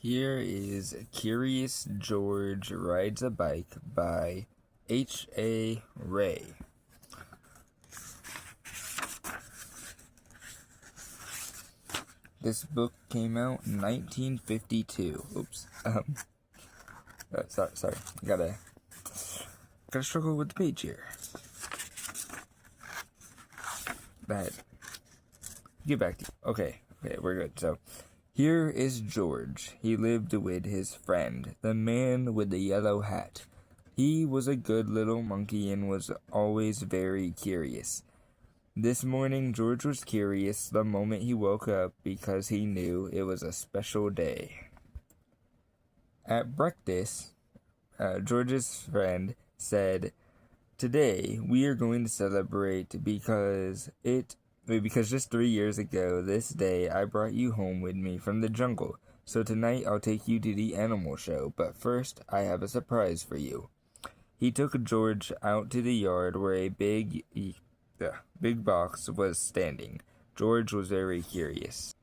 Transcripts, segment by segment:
Here is Curious George Rides a Bike by REY. This book came out in 1952. Oops. Sorry. Gotta struggle with the page here. Get back to you. Okay, we're good. So, here is George. He lived with his friend, the man with the yellow hat. He was a good little monkey and was always very curious. This morning, George was curious the moment he woke up because he knew it was a special day. At breakfast, George's friend said, "Today we are going to celebrate because just 3 years ago this day I brought you home with me from the jungle. So tonight I'll take you to the animal show, but first I have a surprise for you." He took George out to the yard where a big box was standing. George was very curious.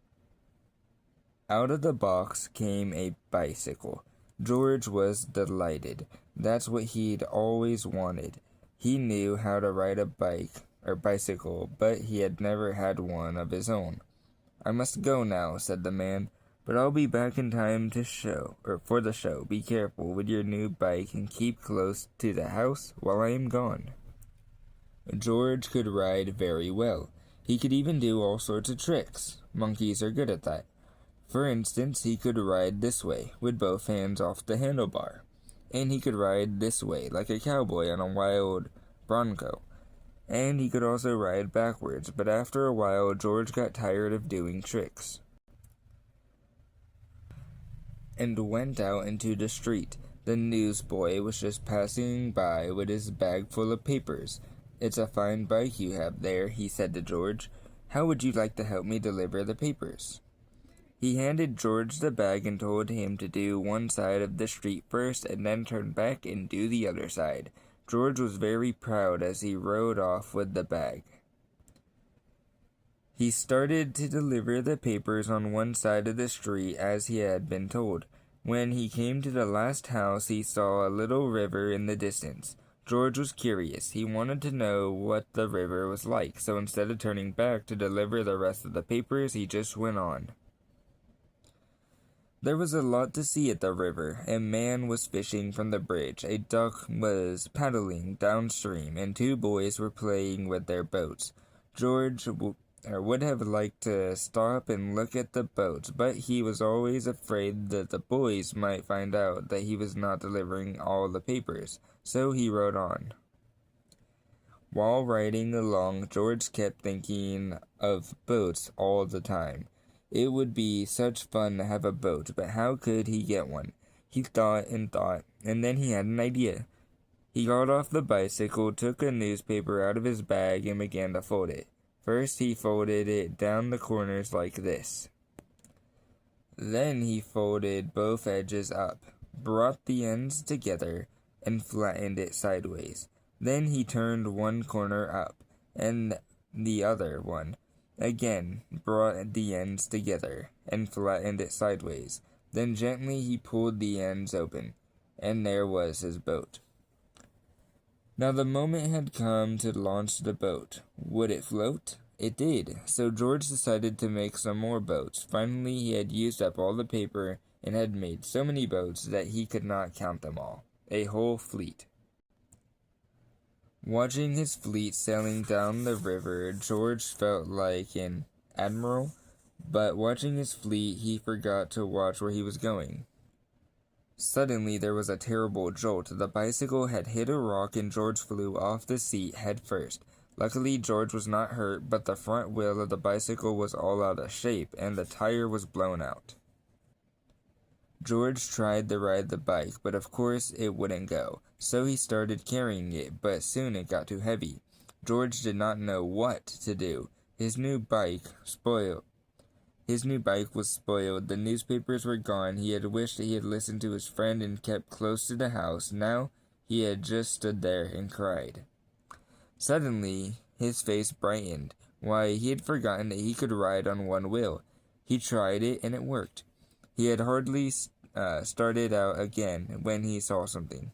Out of the box came a bicycle. George was delighted. That's what he'd always wanted. He knew how to ride a bicycle, but he had never had one of his own. "I must go now," said the man, "but I'll be back in time for the show. Be careful with your new bike and keep close to the house while I am gone." George could ride very well. He could even do all sorts of tricks. Monkeys are good at that. For instance, he could ride this way, with both hands off the handlebar. And he could ride this way, like a cowboy on a wild bronco. And he could also ride backwards, but after a while, George got tired of doing tricks and went out into the street. The newsboy was just passing by with his bag full of papers. "It's a fine bike you have there," he said to George. "How would you like to help me deliver the papers?" He handed George the bag and told him to do one side of the street first and then turn back and do the other side. George was very proud as he rode off with the bag. He started to deliver the papers on one side of the street as he had been told. When he came to the last house, he saw a little river in the distance. George was curious. He wanted to know what the river was like, so instead of turning back to deliver the rest of the papers, he just went on. There was a lot to see at the river. A man was fishing from the bridge, a duck was paddling downstream, and two boys were playing with their boats. George would have liked to stop and look at the boats, but he was always afraid that the boys might find out that he was not delivering all the papers, so he rode on. While riding along, George kept thinking of boats all the time. It would be such fun to have a boat, but how could he get one? He thought, and then he had an idea. He got off the bicycle, took a newspaper out of his bag, and began to fold it. First, he folded it down the corners like this. Then he folded both edges up, brought the ends together, and flattened it sideways. Then he turned one corner up, and the other one. Again, brought the ends together, and flattened it sideways. Then gently he pulled the ends open, and there was his boat. Now the moment had come to launch the boat. Would it float? It did, so George decided to make some more boats. Finally, he had used up all the paper, and had made so many boats that he could not count them all. A whole fleet. Watching his fleet sailing down the river, George felt like an admiral, but watching his fleet, he forgot to watch where he was going. Suddenly, there was a terrible jolt. The bicycle had hit a rock and George flew off the seat head first. Luckily, George was not hurt, but the front wheel of the bicycle was all out of shape, and the tire was blown out. George tried to ride the bike, but of course it wouldn't go, so he started carrying it, but soon it got too heavy. George did not know what to do. His new bike was spoiled. The newspapers were gone. He had wished he had listened to his friend and kept close to the house. Now he had just stood there and cried. Suddenly, his face brightened. Why, he had forgotten that he could ride on one wheel. He tried it, and it worked. He had hardly started out again when he saw something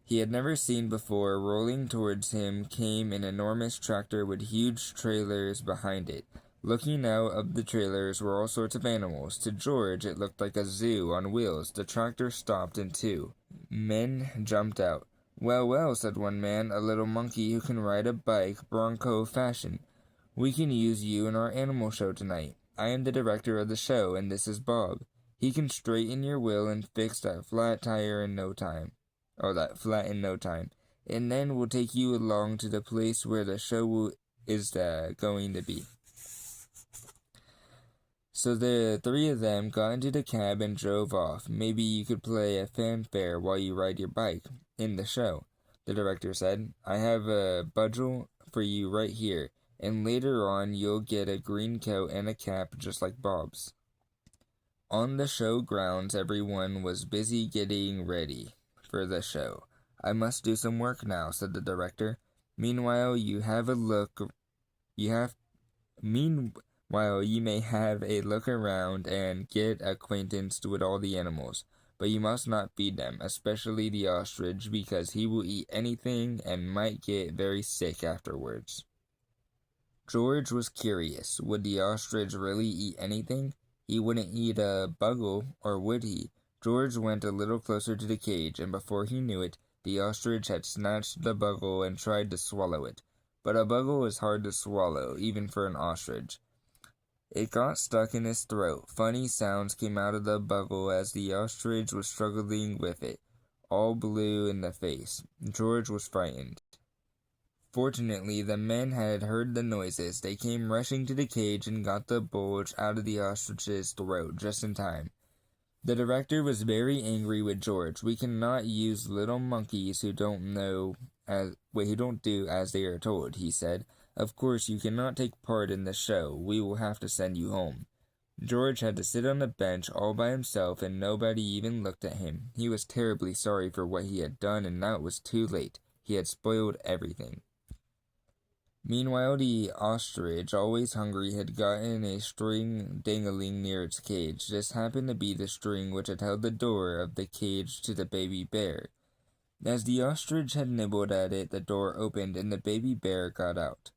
he had never seen before. Rolling towards him came an enormous tractor with huge trailers behind it. Looking out of the trailers were all sorts of animals. To George, it looked like a zoo on wheels. The tractor stopped in two. Men jumped out. "Well, well," said one man, "a little monkey who can ride a bike, Bronco fashion. We can use you in our animal show tonight. I am the director of the show, and this is Bob. He can straighten your wheel and fix that flat tire in no time. And then we'll take you along to the place where the show is going to be." So the three of them got into the cab and drove off. "Maybe you could play a fanfare while you ride your bike in the show," the director said. "I have a budget for you right here, and later on you'll get a green coat and a cap just like Bob's." On the show grounds, everyone was busy getting ready for the show. "I must do some work now," said the director. Meanwhile, you may have a look around and get acquainted with all the animals, but you must not feed them, especially the ostrich, because he will eat anything and might get very sick afterwards." George was curious. Would the ostrich really eat anything? He wouldn't eat a bugle, or would he? George went a little closer to the cage, and before he knew it, the ostrich had snatched the bugle and tried to swallow it. But a bugle is hard to swallow, even for an ostrich. It got stuck in his throat. Funny sounds came out of the bugle as the ostrich was struggling with it, all blue in the face. George was frightened. Fortunately, the men had heard the noises. They came rushing to the cage and got the bulge out of the ostrich's throat just in time. The director was very angry with George. "We cannot use little monkeys who don't do as they are told," he said. "Of course, you cannot take part in the show. We will have to send you home." George had to sit on a bench all by himself, and nobody even looked at him. He was terribly sorry for what he had done, and now it was too late. He had spoiled everything. Meanwhile, the ostrich, always hungry, had gotten a string dangling near its cage. This happened to be the string which had held the door of the cage to the baby bear. As the ostrich had nibbled at it, the door opened and the baby bear got out.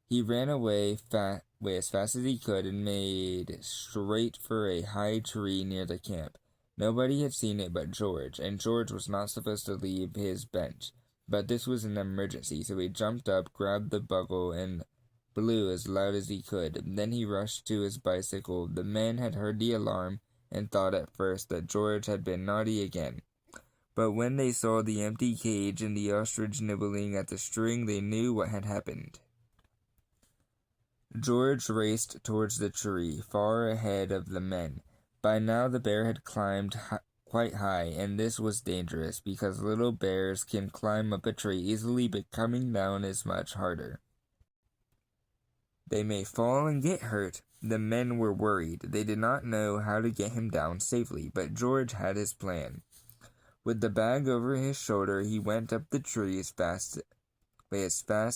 He ran away as fast as he could and made straight for a high tree near the camp. Nobody had seen it but George, and George was not supposed to leave his bench. But this was an emergency, so he jumped up, grabbed the bugle, and blew as loud as he could. Then he rushed to his bicycle. The men had heard the alarm and thought at first that George had been naughty again. But when they saw the empty cage and the ostrich nibbling at the string, they knew what had happened. George raced towards the tree, far ahead of the men. By now the bear had climbed quite high, and this was dangerous, because little bears can climb up a tree easily, but coming down is much harder. They may fall and get hurt. The men were worried. They did not know how to get him down safely, but George had his plan. With the bag over his shoulder, he went up the tree as fast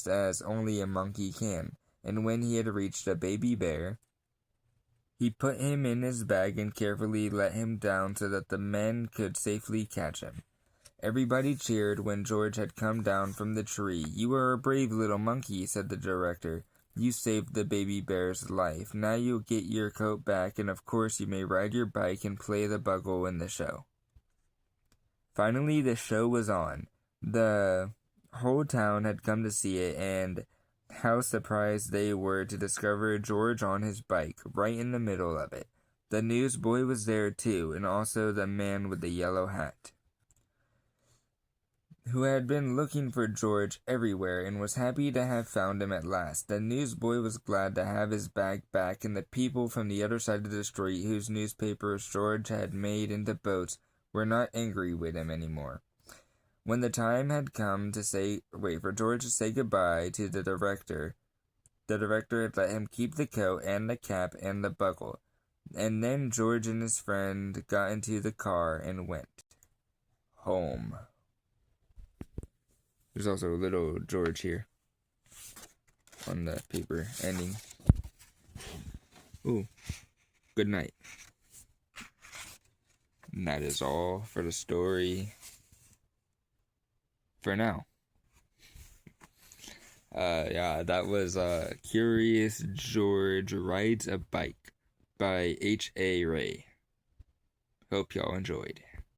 as only a monkey can, and when he had reached a baby bear, he put him in his bag and carefully let him down so that the men could safely catch him. Everybody cheered when George had come down from the tree. "You are a brave little monkey," said the director. "You saved the baby bear's life. Now you'll get your coat back, and of course you may ride your bike and play the bugle in the show." Finally, the show was on. The whole town had come to see it, and how surprised they were to discover George on his bike, right in the middle of it. The newsboy was there too, and also the man with the yellow hat, who had been looking for George everywhere and was happy to have found him at last. The newsboy was glad to have his bag back, and the people from the other side of the street, whose newspapers George had made into boats, were not angry with him anymore. When the time had come for George to say goodbye to the director had let him keep the coat and the cap and the buckle. And then George and his friend got into the car and went home. There's also a little George here on the paper ending. Ooh. good night. And that is all for the story for now. Yeah, that was Curious George Rides a Bike by H.A. REY. Hope y'all enjoyed.